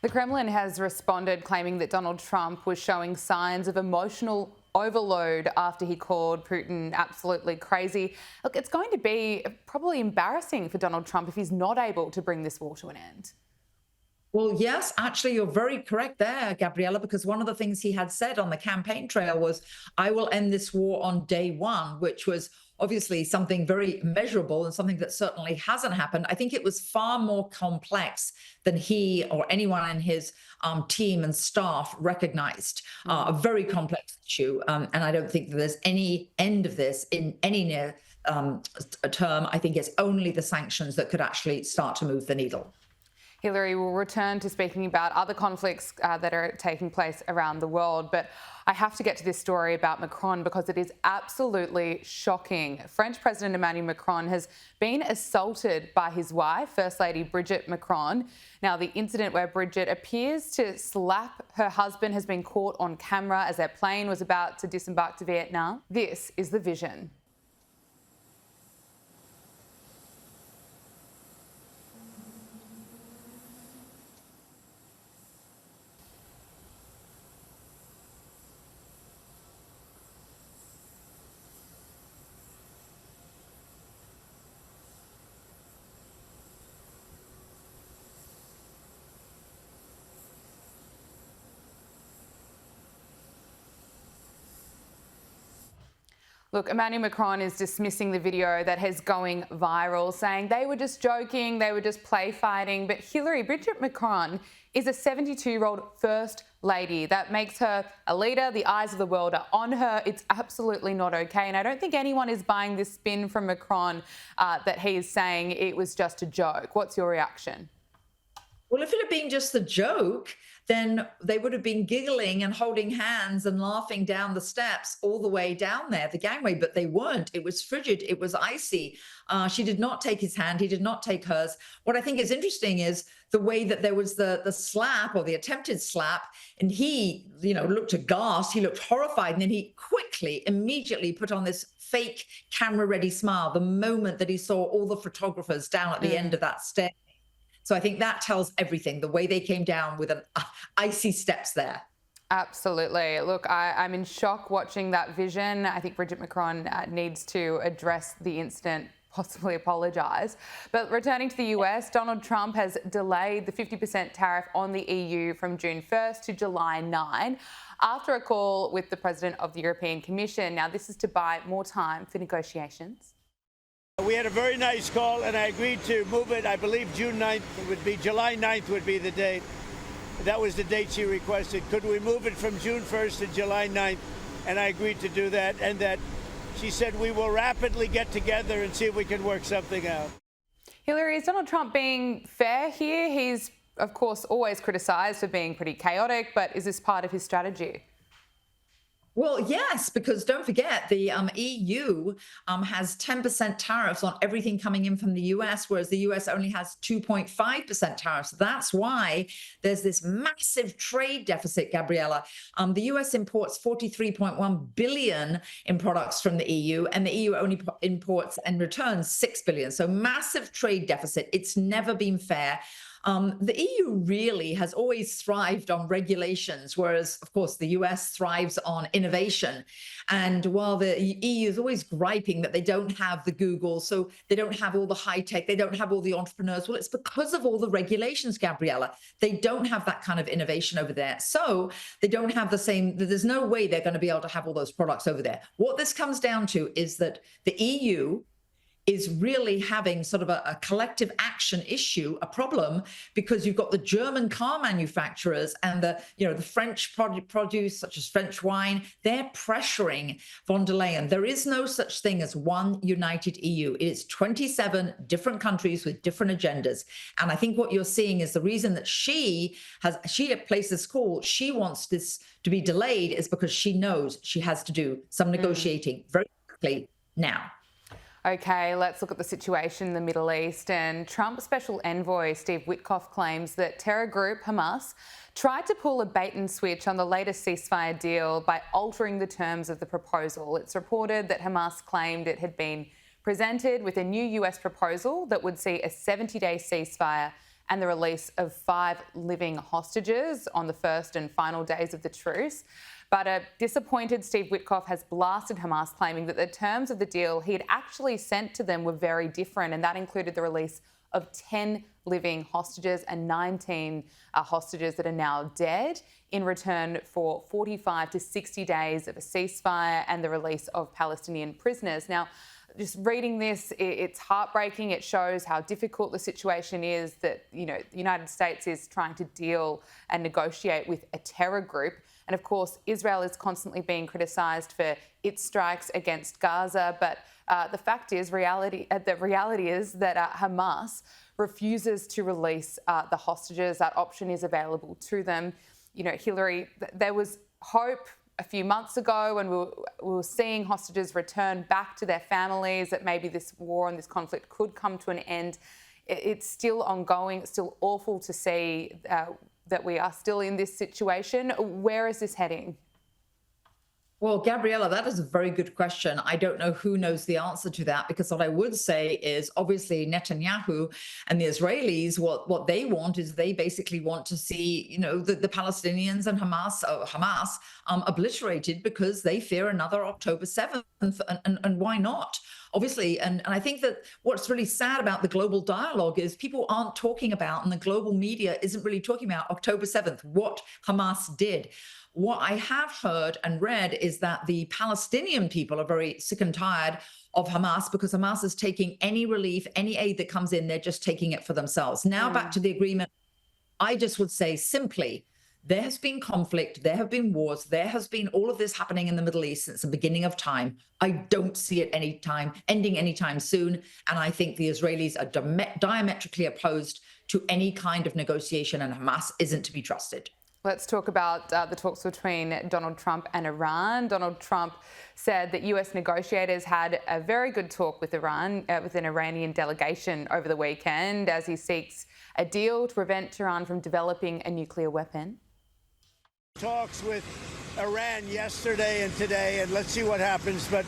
The Kremlin has responded, claiming that Donald Trump was showing signs of emotional overload after he called Putin absolutely crazy. Look, it's going to be probably embarrassing for Donald Trump if he's not able to bring this war to an end. Well, yes, actually, you're very correct there, Gabriella, because one of the things he had said on the campaign trail was, I will end this war on day one, which was obviously something very measurable and something that certainly hasn't happened. I think it was far more complex than he or anyone in his team and staff recognized. A very complex issue. And I don't think that there's any end of this in any near term. I think it's only the sanctions that could actually start to move the needle. Hilary will return to speaking about other conflicts that are taking place around the world. But I have to get to this story about Macron because it is absolutely shocking. French President Emmanuel Macron has been assaulted by his wife, First Lady Brigitte Macron. Now, the incident where Brigitte appears to slap her husband has been caught on camera as their plane was about to disembark to Vietnam. This is the vision. Look, Emmanuel Macron is dismissing the video that is going viral, saying they were just joking, they were just play fighting. But Hilary, Brigitte Macron is a 72-year-old First Lady. That makes her a leader. The eyes of the world are on her. It's absolutely not okay. And I don't think anyone is buying this spin from Macron that he is saying it was just a joke. What's your reaction? Well, if it had been just a joke, then they would have been giggling and holding hands and laughing down the steps all the way down there, the gangway, but they weren't. It was frigid. It was icy. She did not take his hand. He did not take hers. What I think is interesting is the way that there was the slap or the attempted slap, and he, looked aghast. He looked horrified. And then he quickly, immediately put on this fake camera-ready smile the moment that he saw all the photographers down at the end of that stair. So I think that tells everything, the way they came down with an icy steps there. Absolutely. Look, I'm in shock watching that vision. I think Brigitte Macron needs to address the incident, possibly apologise. But returning to the US, Donald Trump has delayed the 50% tariff on the EU from June 1st to July 9 after a call with the President of the European Commission. Now, this is to buy more time for negotiations. We had a very nice call, and I agreed to move it. I believe June 9th would be, July 9th would be the date. That was the date she requested. Could we move it from June 1st to July 9th? And I agreed to do that. And that she said we will rapidly get together and see if we can work something out. Hilary, is Donald Trump being fair here? He's, of course, always criticised for being pretty chaotic, but is this part of his strategy? Well, yes, because don't forget, the EU has 10% tariffs on everything coming in from the US, whereas the US only has 2.5% tariffs. That's why there's this massive trade deficit, Gabriella. The US imports 43.1 billion in products from the EU, and the EU only imports and returns 6 billion. So massive trade deficit. It's never been fair. The EU really has always thrived on regulations, whereas, of course, the US thrives on innovation. And while the EU is always griping that they don't have the Google, so they don't have all the high tech, they don't have all the entrepreneurs, well, it's because of all the regulations, Gabriella. They don't have that kind of innovation over there. So they don't have the same, there's no way they're going to be able to have all those products over there. What this comes down to is that the EU is really having sort of a collective action issue, a problem, because you've got the German car manufacturers and the French produce, such as French wine. They're pressuring von der Leyen. There is no such thing as one united EU. It is 27 different countries with different agendas. And I think what you're seeing is the reason that she placed this call, she wants this to be delayed, is because she knows she has to do some negotiating very quickly now. OK, let's look at the situation in the Middle East. And Trump Special Envoy Steve Witkoff claims that terror group Hamas tried to pull a bait and switch on the latest ceasefire deal by altering the terms of the proposal. It's reported that Hamas claimed it had been presented with a new US proposal that would see a 70-day ceasefire and the release of 5 living hostages on the first and final days of the truce. But a disappointed Steve Witkoff has blasted Hamas, claiming that the terms of the deal he had actually sent to them were very different, and that included the release of 10 living hostages and 19 hostages that are now dead in return for 45 to 60 days of a ceasefire and the release of Palestinian prisoners. Now, just reading this, it's heartbreaking. It shows how difficult the situation is that, the United States is trying to deal and negotiate with a terror group. And of course, Israel is constantly being criticised for its strikes against Gaza. But the reality is that Hamas refuses to release the hostages. That option is available to them. Hilary, there was hope a few months ago when we were seeing hostages return back to their families, that maybe this war and this conflict could come to an end. It's still ongoing. It's still awful to see that we are still in this situation. Where is this heading? Well, Gabriella, that is a very good question. I don't know who knows the answer to that, because what I would say is obviously Netanyahu and the Israelis, what they want is they basically want to see, the Palestinians and Hamas obliterated, because they fear another October 7th. And why not? Obviously, and I think that what's really sad about the global dialogue is people aren't talking about, and the global media isn't really talking about October 7th, what Hamas did. What I have heard and read is that the Palestinian people are very sick and tired of Hamas, because Hamas is taking any relief, any aid that comes in, they're just taking it for themselves. Now, back to the agreement, I just would say simply, there has been conflict, there have been wars, there has been all of this happening in the Middle East since the beginning of time. I don't see it ending anytime soon. And I think the Israelis are diametrically opposed to any kind of negotiation, and Hamas isn't to be trusted. Let's talk about the talks between Donald Trump and Iran. Donald Trump said that US negotiators had a very good talk with Iran, with an Iranian delegation over the weekend, as he seeks a deal to prevent Iran from developing a nuclear weapon. Talks with Iran yesterday and today, and let's see what happens. But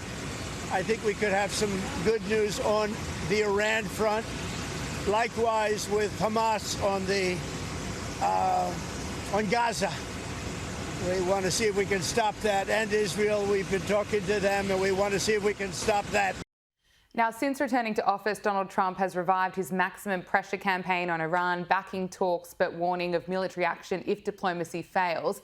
I think we could have some good news on the Iran front. Likewise with Hamas on Gaza. We want to see if we can stop that. And Israel, we've been talking to them, and we want to see if we can stop that. Now, since returning to office, Donald Trump has revived his maximum pressure campaign on Iran, backing talks but warning of military action if diplomacy fails.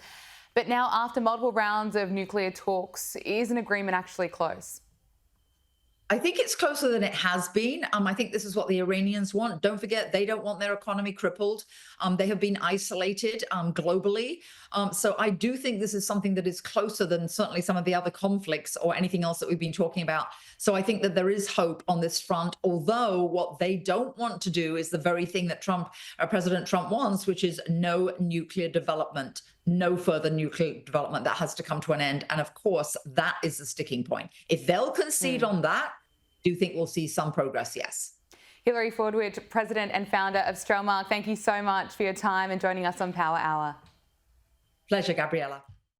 But now, after multiple rounds of nuclear talks, is an agreement actually close? I think it's closer than it has been. I think this is what the Iranians want. Don't forget, they don't want their economy crippled. They have been isolated globally. So I do think this is something that is closer than certainly some of the other conflicts or anything else that we've been talking about. So I think that there is hope on this front, although what they don't want to do is the very thing that President Trump wants, which is no nuclear development. No further nuclear development. That has to come to an end. And of course, that is the sticking point. If they'll concede on that, do you think we'll see some progress? Yes. Hilary Fordwich, President and founder of Strelmark, thank you so much for your time and joining us on Power Hour. Pleasure, Gabriella.